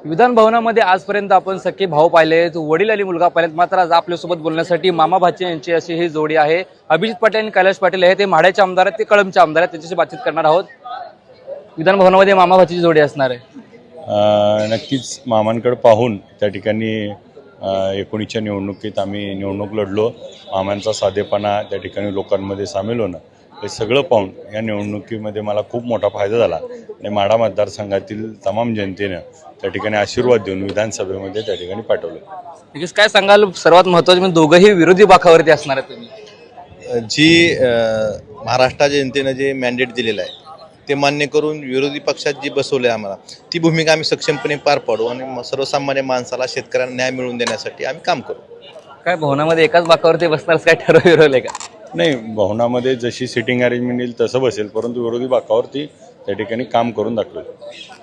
विधान भवनामध्ये आजपर्यंत आपण सख्खे भाऊ पाहिलेत, वडील आणि मुलगा पाहिलेत, मात्र आज आपल्यासोबत बोलण्यासाठी मामा भाचे यांची अशी ही जोडी आहे. अभिजित पाटील आणि कैलाश पाटील हे ते माढ्याचे आमदार आहेत, ते कळंबचे आमदार आहेत. त्यांच्याशी बातचीत करणार आहोत. विधान भवनामध्ये मामा भाचीची जोडी असणार आहे. नक्कीच मामांकडे पाहून त्या ठिकाणी 19च्या निवडणुकीत आम्ही निवडणूक लढलो. मामांचा साधेपणा, त्या ठिकाणी लोकांमध्ये सामील होणं, हे सगळं पाहून या निवडणुकीमध्ये मला खूप मोठा फायदा झाला आणि माढा मतदारसंघातील तमाम जनतेनं त्या ठिकाणी आशीर्वाद देऊन विधानसभेमध्ये त्या ठिकाणी पाठवलं. काय सांगाल, सर्वात महत्त्वाचे म्हणजे दोघंही विरोधी बाकावरती असणार आहेत तुम्ही? जी महाराष्ट्राच्या जनतेनं जे मॅन्डेट दिलेलं आहे ते मान्य करून विरोधी पक्षात जी बसवले आम्हाला, ती भूमिका आम्ही सक्षमपणे पार पाडू आणि सर्वसामान्य माणसाला, शेतकऱ्यांना न्याय मिळवून देण्यासाठी आम्ही काम करू. काय भवनामध्ये एकाच बाकावरती बसणार काय ठरवलंय का? नाही, भवनामध्ये जशी सिटिंग अरेंजमेंट येईल तसं बसेल, परंतु विरोधी बाकावरती त्या ठिकाणी काम करून दाखवेल.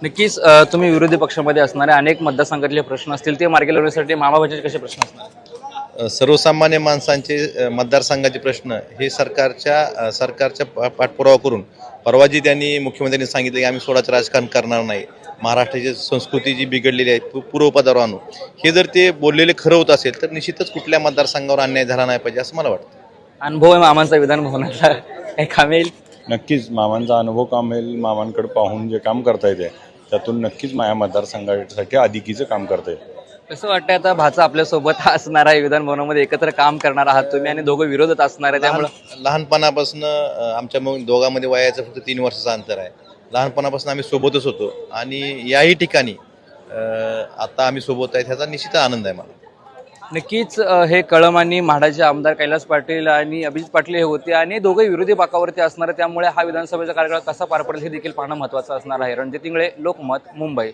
नक्कीच तुम्ही विरोधी पक्षामध्ये असणारे अनेक मतदारसंघातले प्रश्न असतील, ते मार्गी लावण्यासाठी मामा भाचे कसे प्रश्न असणार? सर्वसामान्य माणसांचे मतदारसंघाचे प्रश्न हे सरकारच्या पाठपुरावा करून, परवा जी त्यांनी मुख्यमंत्र्यांनी सांगितलं की आम्ही सोडाचं राजकारण करणार नाही, महाराष्ट्राची संस्कृती जी बिघडलेली आहे पूर्वपदावर आणू, हे जर ते बोललेले खरं होत असेल तर निश्चितच कुठल्या मतदारसंघावर अन्याय झाला नाही पाहिजे असं मला वाटतं. अनुभव आहे मामांचा विधान भवनाचा, काही काम येईल? नक्कीच मामांचा अनुभव काम येईल. मामांकडे पाहून जे काम करता येते त्यातून नक्कीच माझ्या मतदारसंघासाठी अधिकीचं काम करता येईल. कसं वाटतंय आता भाचा आपल्यासोबत असणार आहे, विधान भवनामध्ये एकत्र काम करणार आहात तुम्ही आणि दोघं विरोधात असणार आहे, त्यामुळे लहानपणापासून आमच्या मग दोघांमध्ये वयाचं फक्त 3 वर्षाचं अंतर आहे. लहानपणापासून आम्ही सोबतच होतो आणि याही ठिकाणी आता आम्ही सोबत आहे, ह्याचा निश्चित आनंद आहे मला. नक्कीच हे कळंब आणि माढाचे आमदार कैलास पाटील आणि अभिजित पाटील हे होते आणि दोघे विरोधी बाकावरती असणार आहे, त्यामुळे हा विधानसभेचा कार्यकाळ कसा पार पडेल हे देखील पाहणं महत्त्वाचं असणार आहे. रणजित इंगळे, लोकमत, मुंबई.